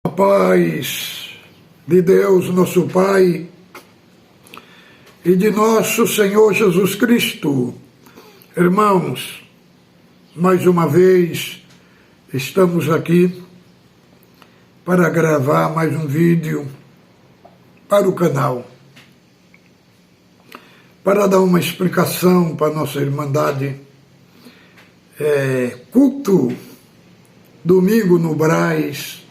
A paz de Deus, nosso Pai, e de nosso Senhor Jesus Cristo. Irmãos, mais uma vez estamos aqui para gravar mais um vídeo para o canal, para dar uma explicação para a nossa Irmandade. Culto domingo no Brás,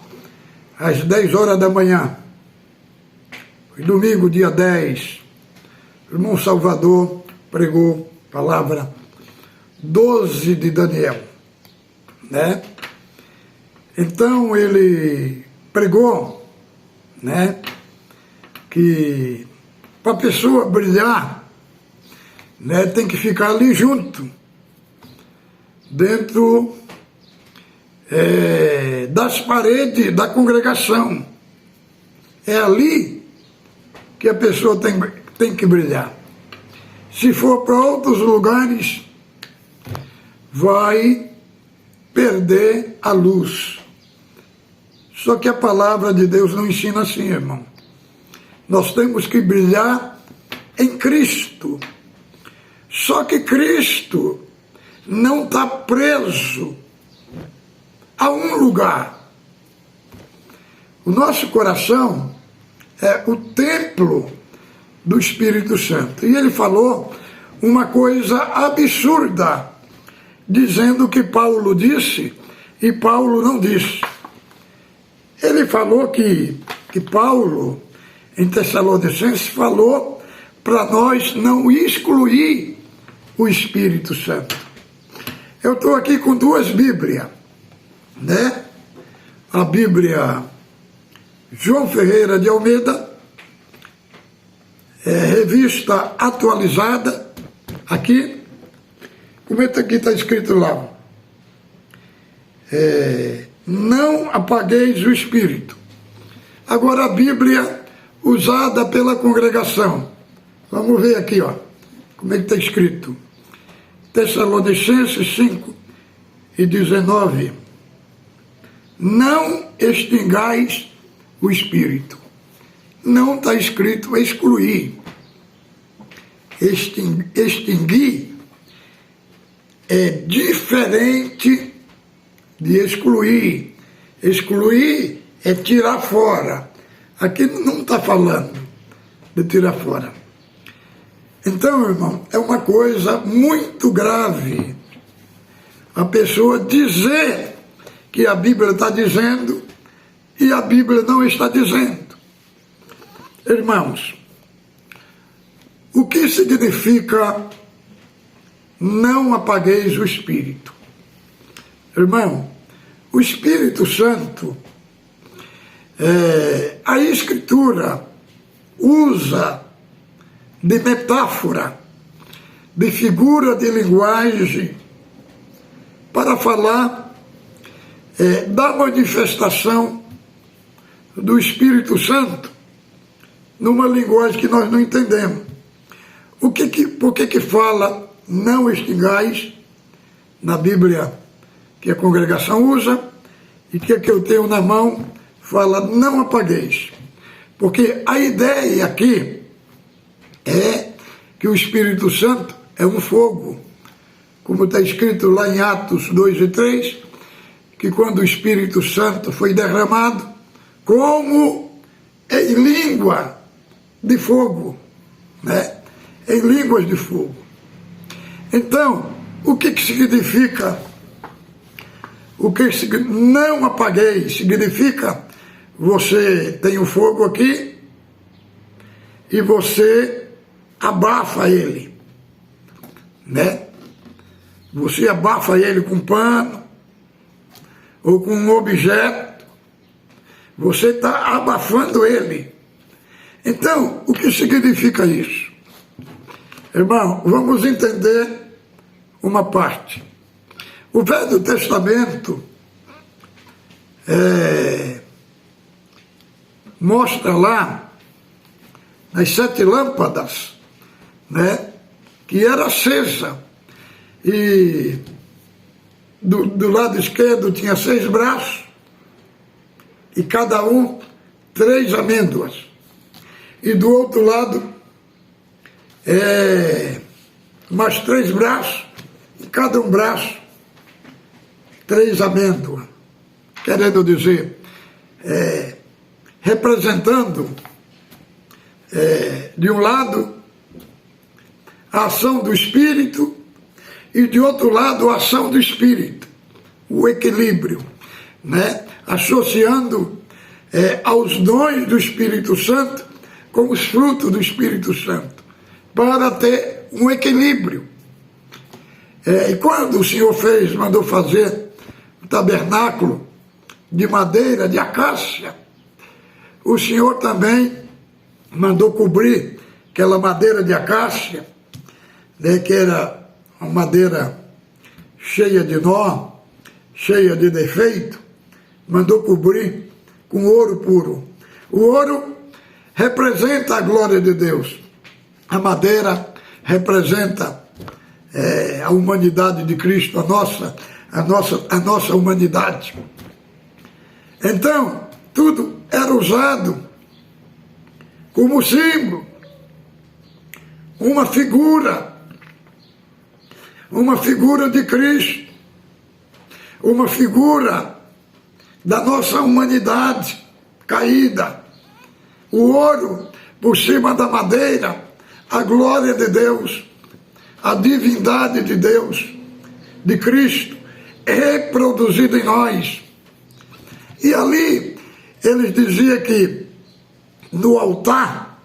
às 10 horas da manhã. Domingo, dia 10, o irmão Salvador pregou palavra 12 de Daniel, né? Então ele pregou, né, que para a pessoa brilhar, né, tem que ficar ali junto, dentro das paredes da congregação. É ali que a pessoa tem que brilhar. Se for para outros lugares, vai perder a luz. Só que a palavra de Deus não ensina assim, irmão. Nós temos que brilhar em Cristo. Só que Cristo não está preso a um lugar. O nosso coração é o templo do Espírito Santo. E ele falou uma coisa absurda, dizendo que Paulo disse e Paulo não disse. Ele falou que Paulo, em Tessalonicenses, falou para nós não excluir o Espírito Santo. Eu estou aqui com duas Bíblias, né? A Bíblia João Ferreira de Almeida, revista atualizada, aqui, como é que aqui está escrito lá? Não apagueis o Espírito. Agora a Bíblia usada pela congregação. Vamos ver aqui, ó, como é que está escrito. Tessalonicenses 5:19. Não extingais o Espírito. Não está escrito excluir. Extinguir é diferente de excluir. Excluir é tirar fora. Aqui não está falando de tirar fora. Então, irmão, é uma coisa muito grave a pessoa dizer que a Bíblia está dizendo e a Bíblia não está dizendo. Irmãos, o que significa não apagueis o Espírito? Irmão, o Espírito Santo, a Escritura usa de metáfora, de figura de linguagem, para falar da manifestação do Espírito Santo numa linguagem que nós não entendemos. Por que fala não extingais na Bíblia que a congregação usa, e que eu tenho na mão fala não apagueis? Porque a ideia aqui é que o Espírito Santo é um fogo, como está escrito lá em Atos 2:3, que quando o Espírito Santo foi derramado, como em língua de fogo, né? Em línguas de fogo. Então, o que significa? Não apaguei significa você tem o fogo aqui e você abafa ele, né? Você abafa ele com pano ou com um objeto, você está abafando ele. Então, o que significa isso? Irmão, vamos entender uma parte. O Velho Testamento mostra lá nas 7 lâmpadas, né, que era acesa, e do lado esquerdo tinha 6 braços e cada um 3 amêndoas. E do outro lado, mais 3 braços, e cada um braço, 3 amêndoas. Querendo dizer, representando, de um lado, a ação do Espírito, e de outro lado, a ação do Espírito, o equilíbrio, né? Associando aos dons do Espírito Santo com os frutos do Espírito Santo, para ter um equilíbrio. E quando o Senhor mandou fazer o tabernáculo de madeira, de acácia, o Senhor também mandou cobrir aquela madeira de acácia, né, que era uma madeira cheia de nó, cheia de defeito, mandou cobrir com ouro puro. O ouro representa a glória de Deus. A madeira representa a humanidade de Cristo, a nossa humanidade. Então, tudo era usado como símbolo, uma figura de Cristo, uma figura da nossa humanidade caída. O ouro por cima da madeira, a glória de Deus, a divindade de Deus, de Cristo, reproduzida em nós. E ali, eles diziam que no altar,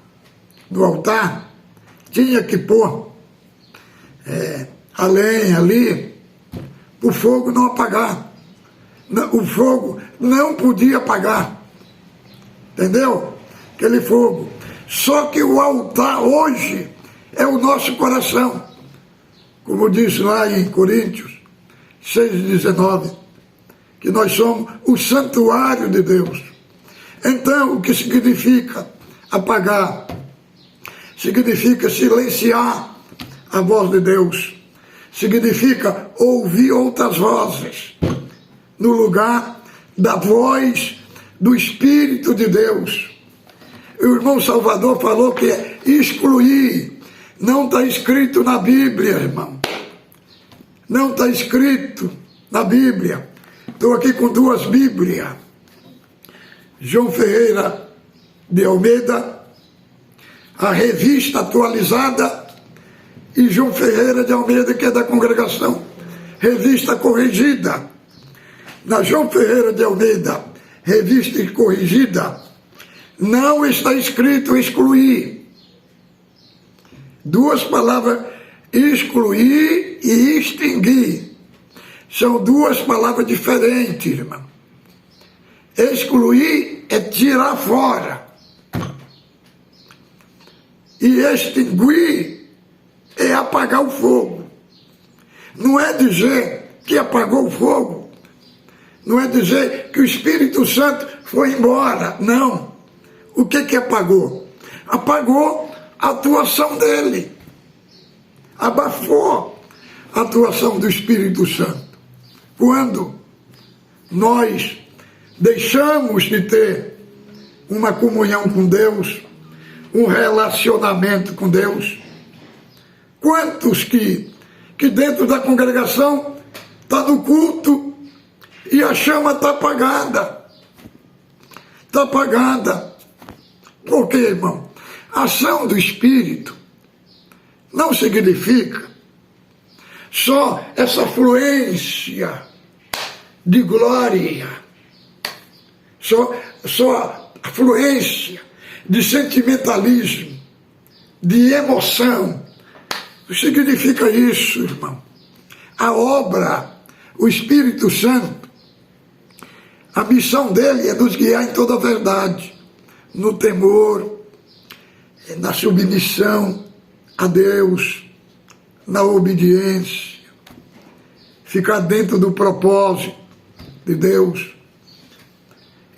tinha que pôr a lenha ali, o fogo não apagar. O fogo não podia apagar. Entendeu? Aquele fogo. Só que o altar hoje é o nosso coração. Como diz lá em Coríntios 6,19, que nós somos o santuário de Deus. Então, o que significa apagar? Significa silenciar a voz de Deus. Significa ouvir outras vozes no lugar da voz do Espírito de Deus. O irmão Salvador falou que é excluir. Não está escrito na Bíblia, irmão. Não está escrito na Bíblia. Estou aqui com 2 Bíblias. João Ferreira de Almeida, a Revista Atualizada, e João Ferreira de Almeida, que é da congregação, Revista Corrigida. Na João Ferreira de Almeida, Revista Corrigida, não está escrito excluir. 2 palavras, excluir e extinguir. São 2 palavras diferentes, irmão. Excluir é tirar fora. E extinguir é apagar o fogo. Não é dizer que apagou o fogo. Não é dizer que o Espírito Santo foi embora. Não. O que apagou? Apagou a atuação dele. Abafou a atuação do Espírito Santo. Quando nós deixamos de ter uma comunhão com Deus, um relacionamento com Deus. Quantos que dentro da congregação está no culto e a chama está apagada? Está apagada. Por quê, irmão? A ação do Espírito não significa só essa fluência de glória, só a fluência de sentimentalismo, de emoção. Não significa isso, irmão. A obra, o Espírito Santo, a missão dele é nos guiar em toda a verdade, no temor, na submissão a Deus, na obediência, ficar dentro do propósito de Deus.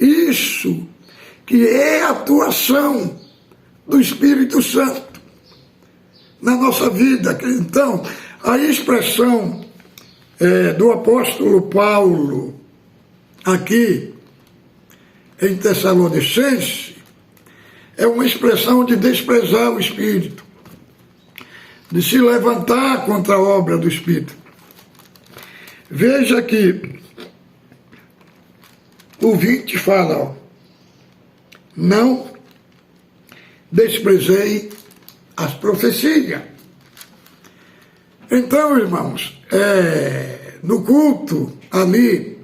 Isso que é a atuação do Espírito Santo na nossa vida. Então, a expressão do apóstolo Paulo aqui em Tessalonicenses, é uma expressão de desprezar o Espírito, de se levantar contra a obra do Espírito. Veja que o 20 fala, ó, não desprezei as profecias. Então, irmãos, no culto ali,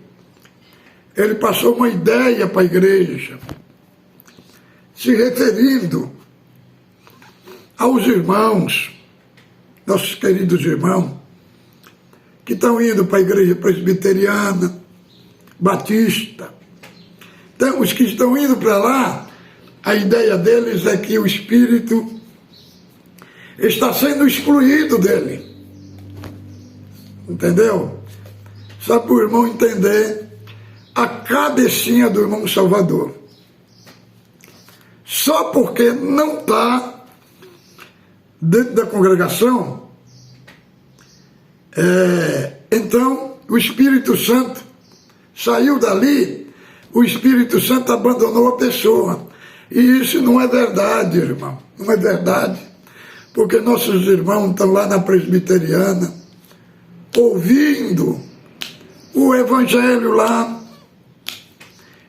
ele passou uma ideia para a igreja, se referindo aos irmãos, nossos queridos irmãos, que estão indo para a igreja presbiteriana, batista. Então, os que estão indo para lá, a ideia deles é que o Espírito está sendo excluído dele. Entendeu? Só para o irmão entender a cabecinha do irmão Salvador. Só porque não está dentro da congregação, então o Espírito Santo saiu dali, o Espírito Santo abandonou a pessoa. E isso não é verdade, irmão. Não é verdade. Porque nossos irmãos estão lá na presbiteriana, ouvindo o evangelho lá.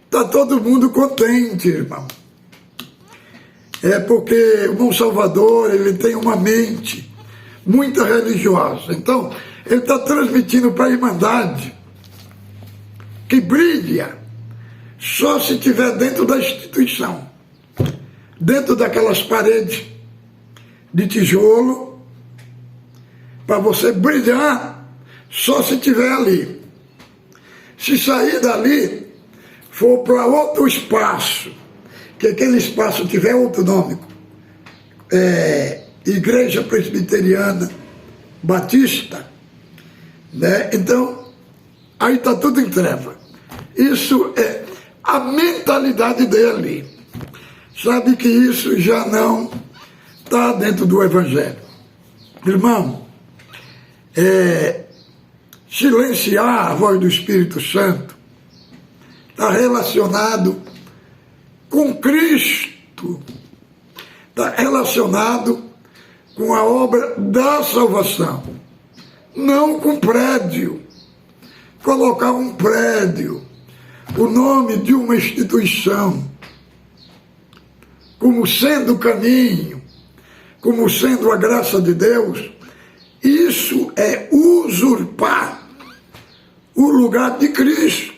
Está todo mundo contente, irmão. É porque o irmão Salvador, ele tem uma mente muito religiosa. Então, ele está transmitindo para a Irmandade que brilha só se estiver dentro da instituição, dentro daquelas paredes de tijolo, para você brilhar só se estiver ali. Se sair dali, for para outro espaço, que aquele espaço tiver outro nome, Igreja Presbiteriana Batista, né? Então, aí está tudo em treva. Isso é a mentalidade dele. Sabe que isso já não está dentro do Evangelho. Irmão, silenciar a voz do Espírito Santo está relacionado com Cristo, está relacionado com a obra da salvação, não com prédio. Colocar um prédio, o nome de uma instituição, como sendo o caminho, como sendo a graça de Deus, isso é usurpar o lugar de Cristo.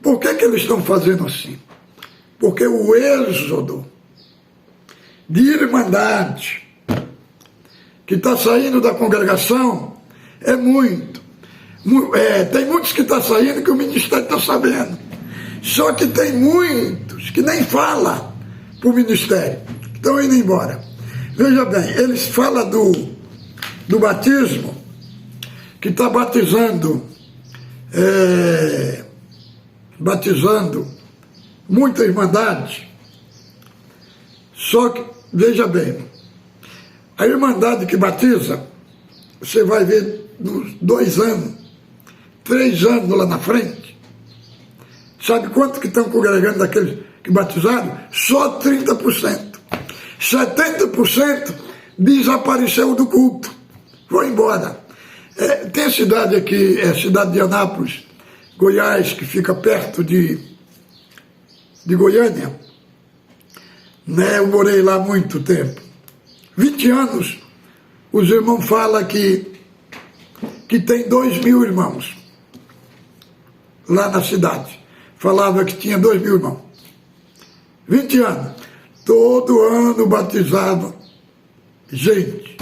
Por que eles estão fazendo assim? Porque o êxodo de irmandade que está saindo da congregação é muito. Tem muitos que estão saindo que o ministério está sabendo. Só que tem muitos que nem falam para o ministério, que estão indo embora. Veja bem, eles falam do batismo, que está batizando muita irmandade. Só que, veja bem, a irmandade que batiza, você vai ver nos 2 anos, 3 anos lá na frente, sabe quanto que estão congregando daqueles que batizaram? Só 30%. 70% desapareceu do culto, foi embora. Tem a cidade aqui, cidade de Anápolis, Goiás, que fica perto de Goiânia, né? Eu morei lá há muito tempo, 20 anos. Os irmãos falam que tem 2.000 irmãos lá na cidade. Falava que tinha 2.000 irmãos. 20 anos. Todo ano batizava gente.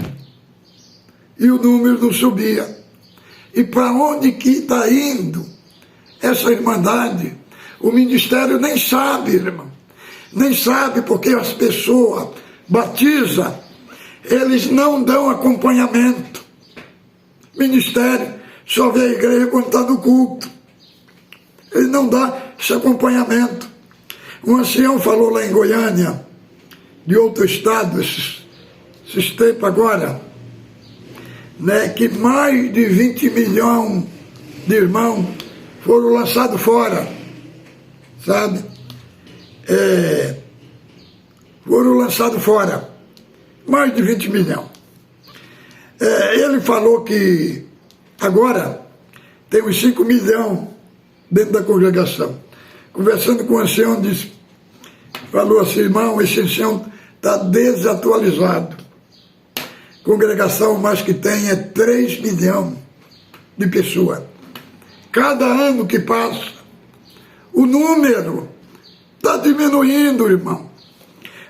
E o número não subia. E para onde que está indo essa irmandade? O ministério nem sabe, irmão. Nem sabe, porque as pessoas batizam, eles não dão acompanhamento. Ministério só vê a igreja quando está no culto. Ele não dá esse acompanhamento. Um ancião falou lá em Goiânia, de outro estado, esses tempos agora, né, que mais de 20 milhões de irmãos foram lançados fora, sabe? foram lançados fora, mais de 20 milhões. Ele falou que agora tem uns 5 milhões dentro da congregação. Conversando com o ancião, falou assim: irmão, esse ancião está desatualizado. Congregação mais que tem é 3 milhões de pessoas. Cada ano que passa, o número está diminuindo, irmão.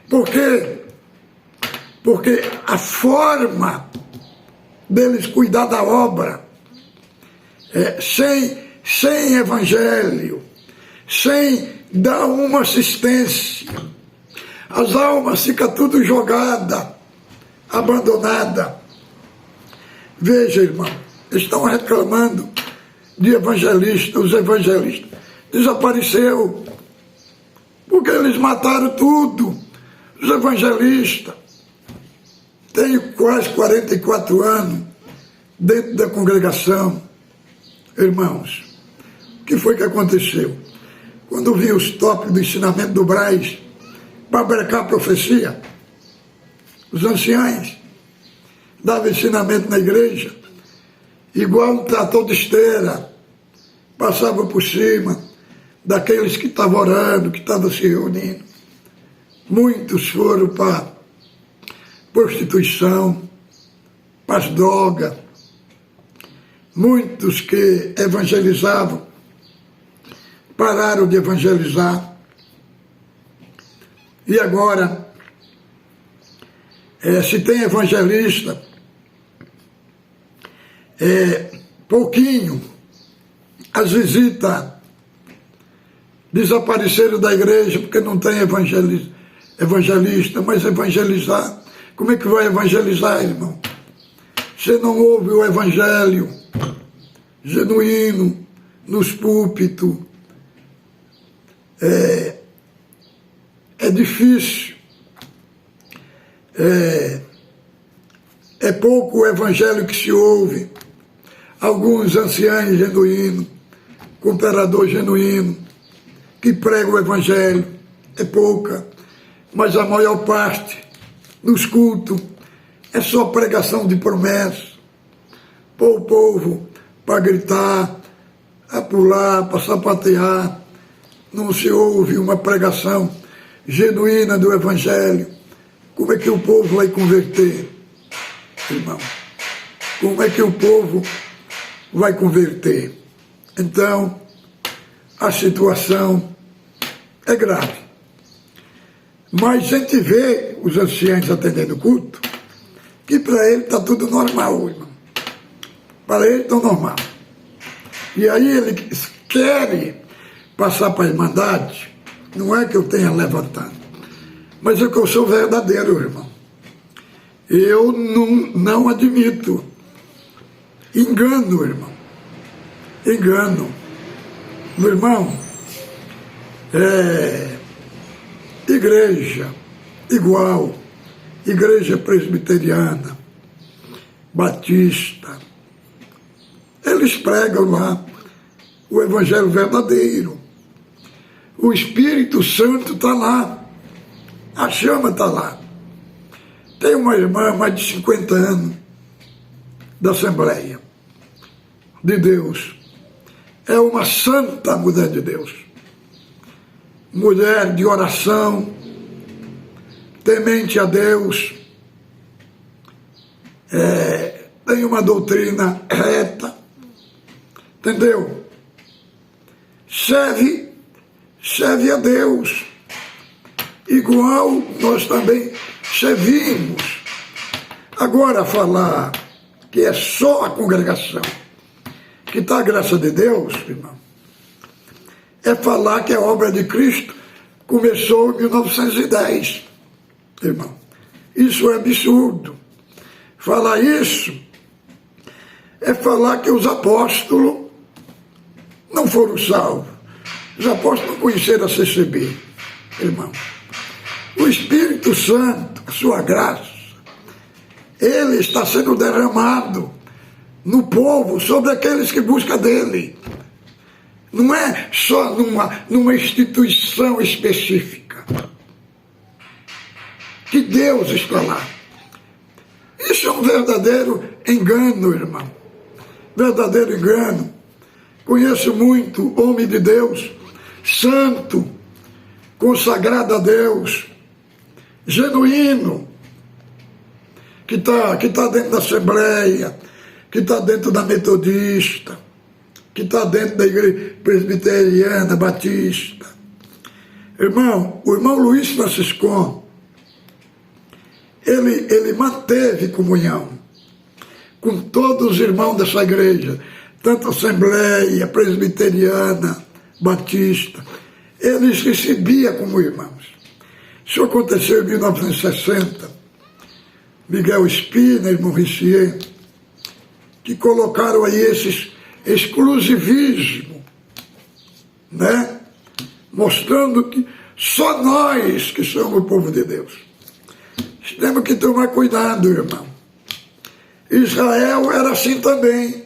Por quê? Porque a forma deles cuidar da obra, sem evangelho, sem dar uma assistência, as almas ficam tudo jogadas, abandonadas. Veja, irmão, estão reclamando de evangelistas, os evangelistas. Desapareceu, porque eles mataram tudo, os evangelistas. Tenho quase 44 anos dentro da congregação. Irmãos, o que foi que aconteceu? Quando vi os tópicos do ensinamento do Braz para brecar a profecia, os anciãos davam ensinamento na igreja, igual um trator de esteira, passava por cima daqueles que estavam orando, que estavam se reunindo. Muitos foram para prostituição, para as drogas. Muitos que evangelizavam pararam de evangelizar. E agora, se tem evangelista, pouquinho, as visitas desapareceram da igreja porque não tem evangelista, mas evangelizar, como é que vai evangelizar, irmão? Você não ouve o evangelho genuíno nos púlpitos. É difícil. É pouco o evangelho que se ouve. Alguns anciãos genuínos, cooperador genuíno, que pregam o evangelho, é pouca, mas a maior parte nos cultos é só pregação de promessa, pôr o povo para gritar, a pular, para sapatear. Não se ouve uma pregação genuína do evangelho. Como é que o povo vai converter, irmão? Como é que o povo vai converter? Então, a situação é grave. Mas a gente vê os anciãos atendendo o culto, que para ele está tudo normal, irmão. Para ele está normal. E aí eles querem passar para a Irmandade. Não é que eu tenha levantado, mas é que eu sou verdadeiro, irmão. Eu não admito engano, irmão. Engano. Meu irmão, igreja igual, igreja presbiteriana, batista, eles pregam lá o evangelho verdadeiro. O Espírito Santo está lá, a chama está lá. Tem uma irmã, mais de 50 anos, da Assembleia de Deus. É uma santa mulher de Deus. Mulher de oração, temente a Deus, tem uma doutrina reta, entendeu? Serve a Deus, igual nós também servimos. Agora falar que é só a congregação que está a graça de Deus, irmão, é falar que a obra de Cristo começou em 1910, irmão. Isso é absurdo. Falar isso é falar que os apóstolos não foram salvos. Os apóstolos não conheceram a CCB, irmão. O Espírito Santo, a sua graça, ele está sendo derramado no povo, sobre aqueles que buscam dele. não é só numa instituição específica, que Deus está lá. Isso é um verdadeiro engano, irmão. Verdadeiro engano. Conheço muito homem de Deus, santo, consagrado a Deus, genuíno, que está dentro da Assembleia, que está dentro da Metodista, que está dentro da Igreja Presbiteriana, Batista. Irmão, o irmão Luiz Francisco, ele manteve comunhão com todos os irmãos dessa igreja, tanto Assembleia, Presbiteriana, Batista. Eles recebiam como irmãos. Isso aconteceu em 1960. Miguel Espina e Mauricier, que colocaram aí esses exclusivismo, né? Mostrando que só nós que somos o povo de Deus. Temos que tomar cuidado, irmão. Israel era assim também.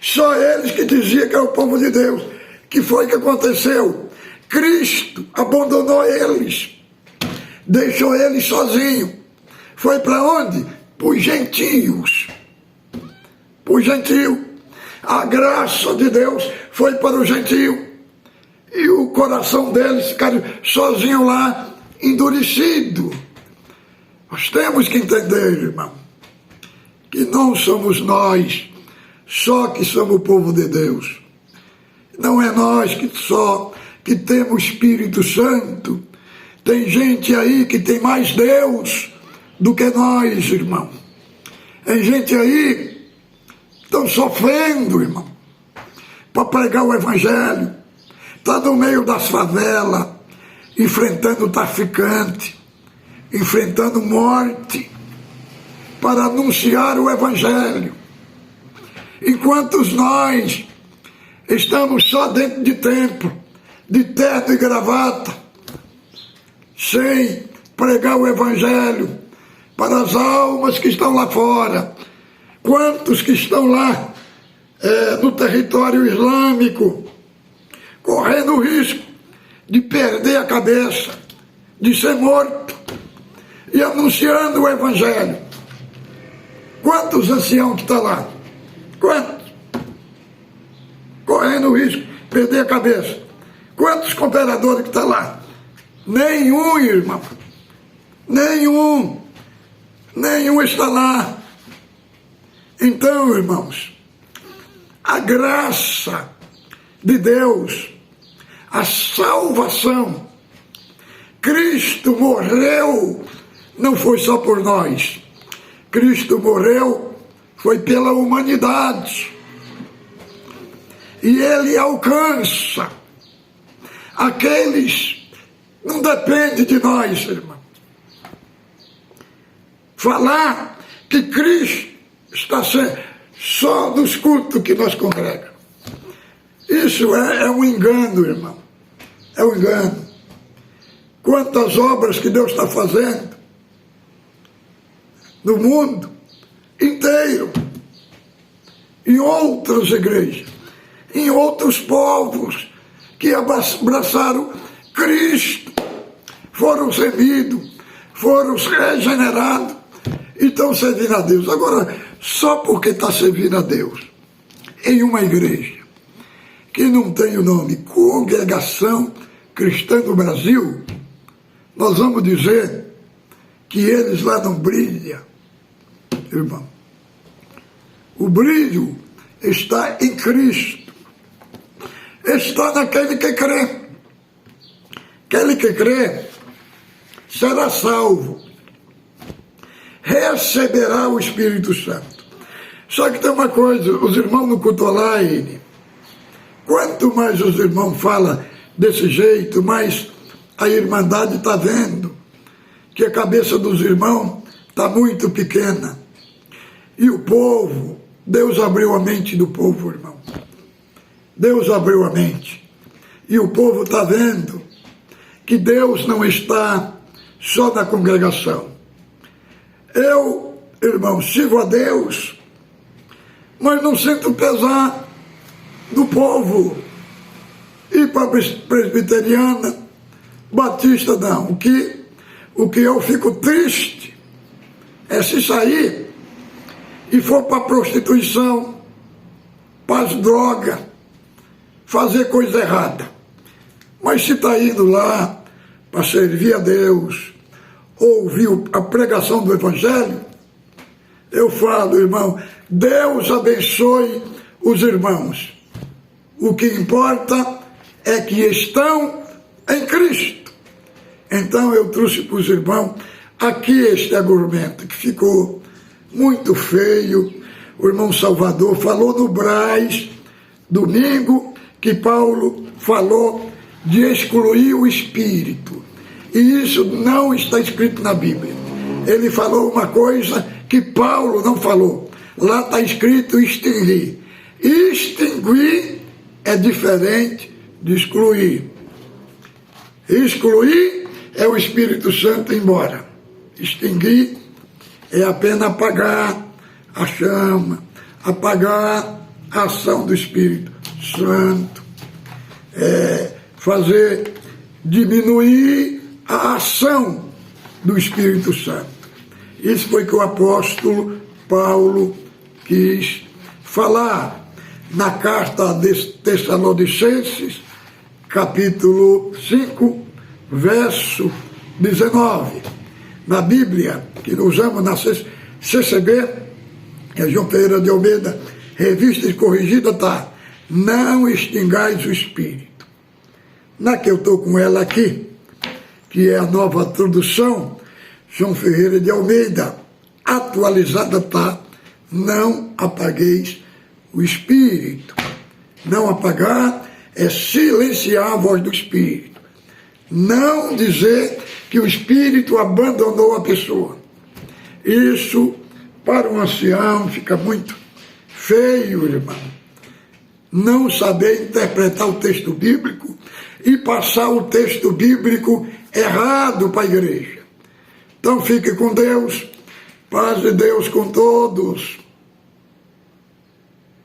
Só eles que diziam que é o povo de Deus. Que foi que aconteceu? Cristo abandonou eles. Deixou eles sozinhos. Foi para onde? Para os gentios. Para os gentios. A graça de Deus foi para o gentio. E o coração deles ficaram sozinho lá, endurecido. Nós temos que entender, irmão, que não somos nós só que somos o povo de Deus. Não é nós que temos o Espírito Santo. Tem gente aí que tem mais Deus do que nós, irmão. Tem gente aí que estão sofrendo, irmão, para pregar o Evangelho. Está no meio das favelas, enfrentando o traficante, enfrentando morte, para anunciar o Evangelho. Enquanto nós estamos só dentro de templo, de terno e gravata, sem pregar o Evangelho para as almas que estão lá fora. Quantos que estão lá no território islâmico, correndo o risco de perder a cabeça, de ser morto, e anunciando o Evangelho. Quantos anciãos que estão lá? Quantos? Correndo o risco de perder a cabeça. Quantos cooperadores que estão lá? Nenhum, irmão. Nenhum está lá. Então, irmãos, a graça de Deus, a salvação, Cristo morreu, não foi só por nós. Cristo morreu, foi pela humanidade. E Ele alcança aqueles, não depende de nós, irmão. Falar que Cristo está só nos cultos que nós congregamos. Isso é um engano, irmão. É um engano. Quantas obras que Deus está fazendo no mundo inteiro, em outras igrejas, em outros povos que abraçaram Cristo, foram remidos, foram regenerados e estão servindo a Deus. Agora, só porque está servindo a Deus em uma igreja que não tem o nome Congregação Cristã do Brasil, nós vamos dizer que eles lá não brilham, irmão. O brilho está em Cristo, está naquele que crê. Aquele que crê será salvo, receberá o Espírito Santo. Só que tem uma coisa, os irmãos no culto online, quanto mais os irmãos falam desse jeito, mais a irmandade está vendo que a cabeça dos irmãos está muito pequena. E o povo, Deus abriu a mente do povo, irmão. Deus abriu a mente. E o povo está vendo que Deus não está só na congregação. Eu, irmão, sirvo a Deus, mas não sinto pesar do povo. ir para a presbiteriana, batista não. O que eu fico triste é se sair e for para a prostituição, para as drogas, fazer coisa errada. Mas se está indo lá para servir a Deus, ouvir a pregação do Evangelho, eu falo, irmão, Deus abençoe os irmãos. O que importa é que estão em Cristo. Então eu trouxe para os irmãos aqui este argumento, que ficou muito feio. O irmão Salvador falou no Brás, domingo, que Paulo falou de excluir o Espírito. E isso não está escrito na Bíblia. Ele falou uma coisa que Paulo não falou. Lá está escrito extinguir. Extinguir é diferente de excluir. Excluir é o Espírito Santo ir embora. Extinguir é apenas apagar a chama, apagar a ação do Espírito Santo, fazer diminuir a ação do Espírito Santo. Isso foi que o apóstolo Paulo quis falar na carta a Tessalonicenses, capítulo 5, verso 19. Na Bíblia, que usamos na CCB, é João Ferreira de Almeida, revista e corrigida, está: não extingais o Espírito. Na que eu estou com ela aqui, que é a nova tradução, João Ferreira de Almeida, atualizada, está: não apagueis o Espírito. Não apagar é silenciar a voz do Espírito. Não dizer que o Espírito abandonou a pessoa. Isso, para um ancião, fica muito feio, irmão. Não saber interpretar o texto bíblico e passar o texto bíblico errado para a igreja. Então fique com Deus, paz de Deus com todos.